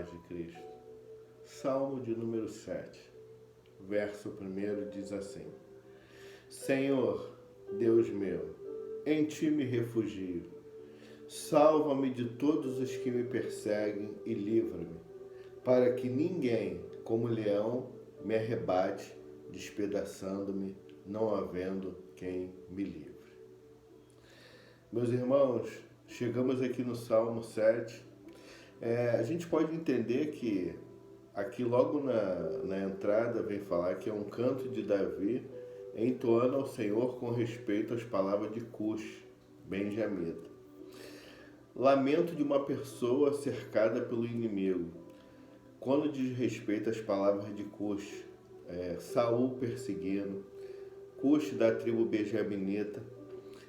paz de Cristo. Salmo de número 7, verso 1 diz assim: Senhor, Deus meu, em ti me refugio. Salva-me de todos os que me perseguem e livra-me, para que ninguém, como leão, me arrebate, despedaçando-me, não havendo quem me livre. Meus irmãos, chegamos aqui no Salmo 7. A gente pode entender que aqui logo na entrada vem falar que é um canto de Davi entoando ao Senhor com respeito às palavras de Cush, benjamita. Lamento de uma pessoa cercada pelo inimigo. Quando diz respeito às palavras de Cush, Saul perseguindo, Cush da tribo benjaminita,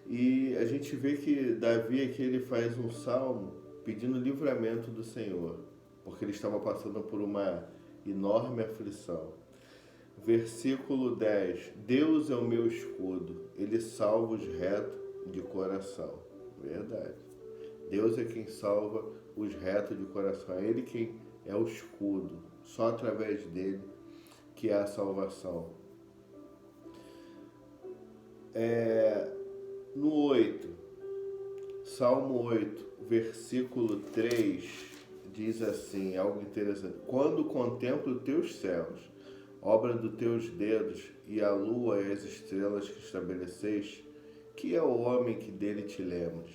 e a gente vê que Davi aqui ele faz um salmo pedindo livramento do Senhor, porque ele estava passando por uma enorme aflição. Versículo 10: Deus é o meu escudo, ele salva os retos de coração. Verdade. Deus é quem salva os retos de coração, é ele quem é o escudo, só através dele que há a salvação. No 8, Salmo 8, versículo 3, diz assim, algo interessante: Quando contemplo os teus céus, obra dos teus dedos, e a lua e as estrelas que estabeleceste, que é o homem que dele te lembras?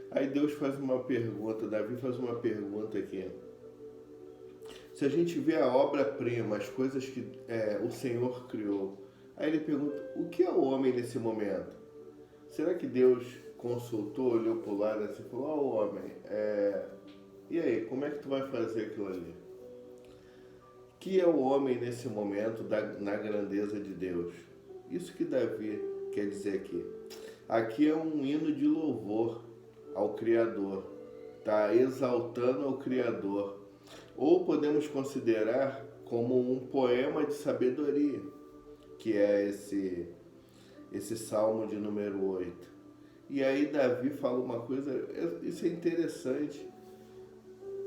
Aí Deus faz uma pergunta, Davi faz uma pergunta aqui. Se a gente vê a obra-prima, as coisas que o Senhor criou, aí ele pergunta: o que é o homem nesse momento? Será que Deus consultou, olhou para o lado assim e falou: homem, e aí, como é que tu vai fazer aquilo ali? Que é o homem nesse momento na grandeza de Deus? Isso que Davi quer dizer aqui. Aqui é um hino de louvor ao Criador, está exaltando ao Criador. Ou podemos considerar como um poema de sabedoria, que é esse Salmo de número 8. E aí Davi fala uma coisa, isso é interessante.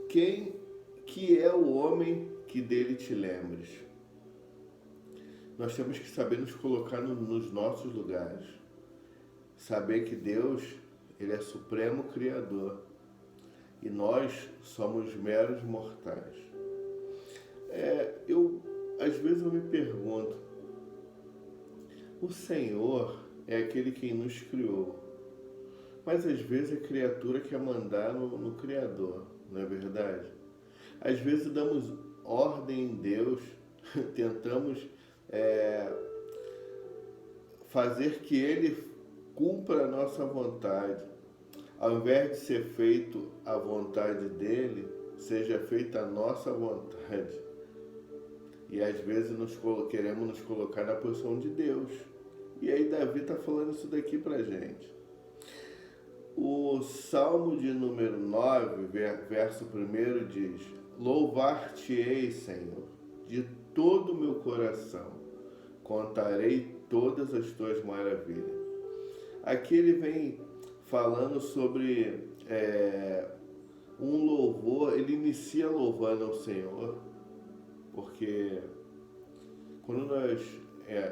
Que é o homem que dele te lembres? Nós temos que saber nos colocar nos nossos lugares. Saber que Deus, ele é supremo Criador. E nós somos meros mortais. Às vezes eu me pergunto, o Senhor é aquele que nos criou, mas às vezes a criatura quer mandar no Criador, não é verdade? Às vezes damos ordem em Deus, tentamos fazer que Ele cumpra a nossa vontade. Ao invés de ser feito a vontade dele, seja feita a nossa vontade. E às vezes queremos nos colocar na posição de Deus. E aí Davi está falando isso daqui para gente. O Salmo de número 9, verso 1 diz: Louvar-te-ei, Senhor, de todo o meu coração, contarei todas as tuas maravilhas. Aqui ele vem falando sobre um louvor, ele inicia louvando ao Senhor, porque quando nós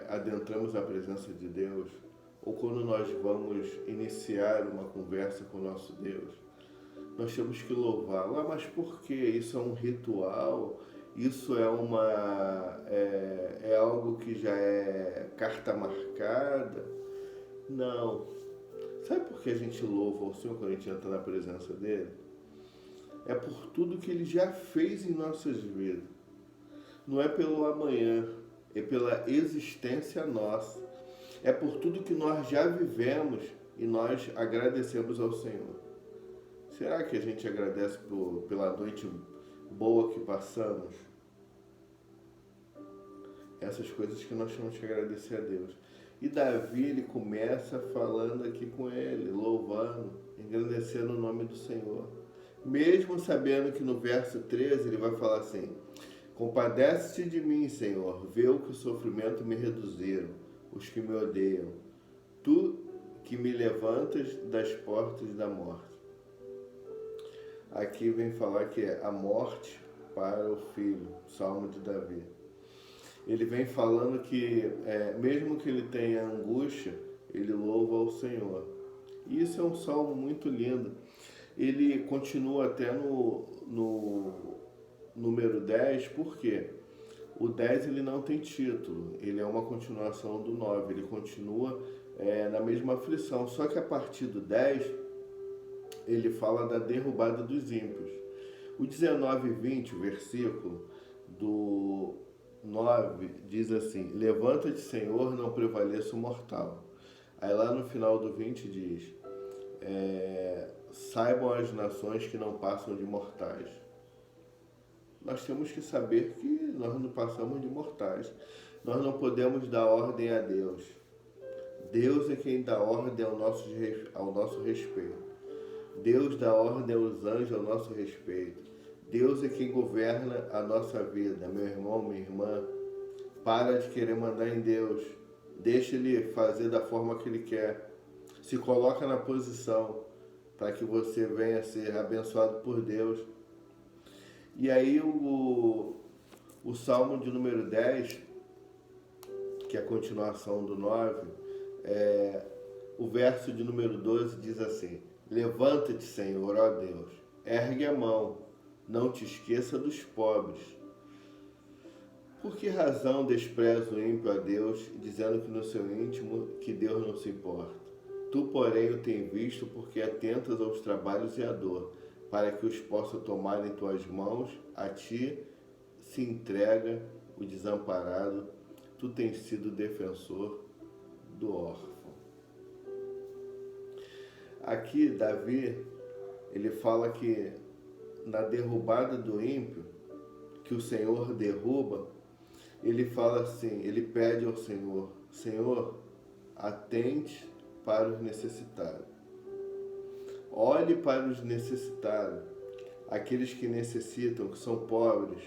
adentramos a presença de Deus, ou quando nós vamos iniciar uma conversa com o nosso Deus, nós temos que louvá-lo. Mas por quê? Isso é um ritual? Isso é algo que já é carta marcada? Não. Sabe por que a gente louva o Senhor quando a gente entra na presença dele? É por tudo que ele já fez em nossas vidas. Não é pelo amanhã, é pela existência nossa. É por tudo que nós já vivemos e nós agradecemos ao Senhor. Será que a gente agradece pela noite boa que passamos? Essas coisas que nós temos que agradecer a Deus. E Davi, ele começa falando aqui com ele, louvando, engrandecendo o nome do Senhor. Mesmo sabendo que no verso 13 ele vai falar assim: Compadece-te de mim, Senhor, vê o que o sofrimento me reduziram, os que me odeiam. Tu que me levantas das portas da morte. Aqui vem falar que é a morte para o filho, Salmo de Davi. Ele vem falando que, mesmo que ele tenha angústia, ele louva ao Senhor. E isso é um salmo muito lindo. Ele continua até no número 10, por quê? O 10 ele não tem título, ele é uma continuação do 9, ele continua na mesma aflição, só que a partir do 10 ele fala da derrubada dos ímpios. O 19 e 20, o versículo do 9, diz assim: levanta-te, Senhor, não prevaleça o mortal. Aí lá no final do 20 diz: saibam as nações que não passam de mortais. Nós temos que saber que nós não passamos de mortais. Nós não podemos dar ordem a Deus. Deus é quem dá ordem ao nosso respeito. Deus dá ordem aos anjos ao nosso respeito. Deus é quem governa a nossa vida. Meu irmão, minha irmã, para de querer mandar em Deus. Deixa Ele fazer da forma que Ele quer. Se coloca na posição para que você venha a ser abençoado por Deus. E aí o Salmo de número 10, que é a continuação do 9, o verso de número 12 diz assim: levanta-te, Senhor, ó Deus, ergue a mão, não te esqueça dos pobres. Por que razão despreza o ímpio a Deus, dizendo que no seu íntimo que Deus não se importa? Tu, porém, o tens visto, porque atentas aos trabalhos e à dor, para que os possa tomar em tuas mãos. A ti se entrega o desamparado, tu tens sido defensor do órfão. Aqui Davi, ele fala que na derrubada do ímpio, que o Senhor derruba, ele fala assim, ele pede ao Senhor: Senhor, atente para os necessitados. Olhe para os necessitados, aqueles que necessitam, que são pobres.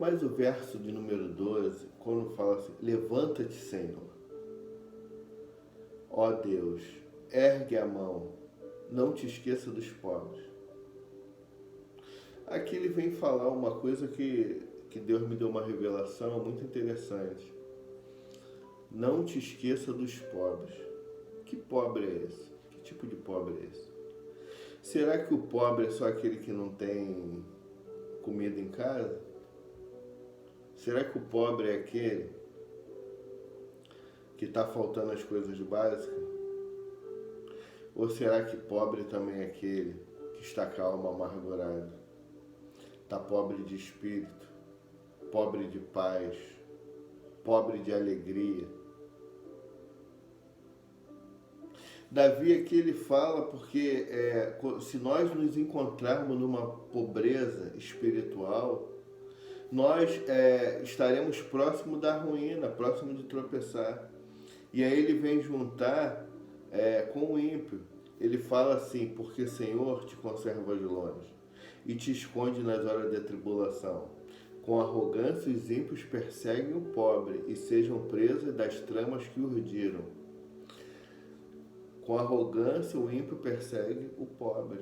Mas o verso de número 12, quando fala assim: levanta-te, Senhor, ó Deus, ergue a mão, não te esqueça dos pobres. Aqui ele vem falar uma coisa que Deus me deu uma revelação muito interessante. Não te esqueça dos pobres. Que pobre é esse? Que tipo de pobre é esse? Será que o pobre é só aquele que não tem comida em casa? Será que o pobre é aquele que está faltando as coisas básicas? Ou será que pobre também é aquele que está calmo, amargurado? Está pobre de espírito, pobre de paz, pobre de alegria? Davi aqui ele fala porque se nós nos encontrarmos numa pobreza espiritual, nós estaremos próximo da ruína, próximo de tropeçar. E aí ele vem juntar com o ímpio. Ele fala assim: porque Senhor te conserva de longe e te esconde nas horas da tribulação. Com arrogância os ímpios perseguem o pobre e sejam presos das tramas que urdiram. Com arrogância o ímpio persegue o pobre.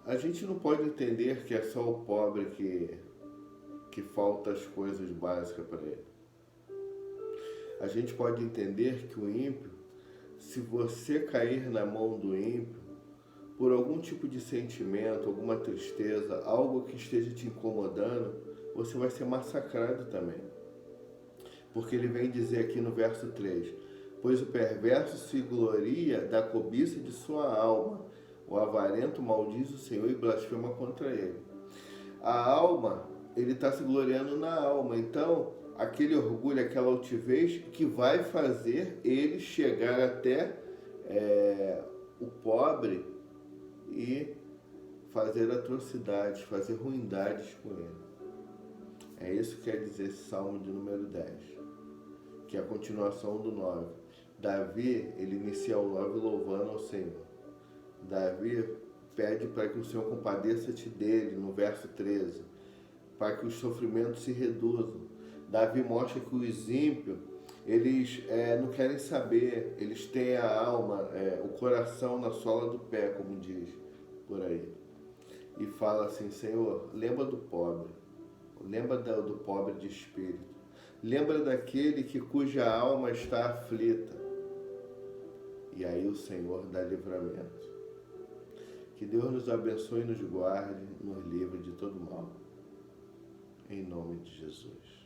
A gente não pode entender que é só o pobre que falta as coisas básicas para ele. A gente pode entender que o ímpio, se você cair na mão do ímpio, por algum tipo de sentimento, alguma tristeza, algo que esteja te incomodando, você vai ser massacrado também. Porque ele vem dizer aqui no verso 3: pois o perverso se gloria da cobiça de sua alma, o avarento maldiz o Senhor e blasfema contra ele. A alma, ele está se gloriando na alma, então aquele orgulho, aquela altivez que vai fazer ele chegar até o pobre e fazer atrocidades, fazer ruindades com ele. É isso que quer dizer esse Salmo de número 10, que é a continuação do 9. Davi, ele inicia o 9 louvando ao Senhor. Davi pede para que o Senhor compadeça-te dele, no verso 13, para que os sofrimentos se reduzam. Davi mostra que os ímpios, Eles não querem saber, eles têm a alma, o coração na sola do pé, como diz por aí. E fala assim: Senhor, lembra do pobre, lembra do pobre de espírito, lembra daquele cuja alma está aflita. E aí o Senhor dá livramento. Que Deus nos abençoe e nos guarde, nos livre de todo mal. Em nome de Jesus.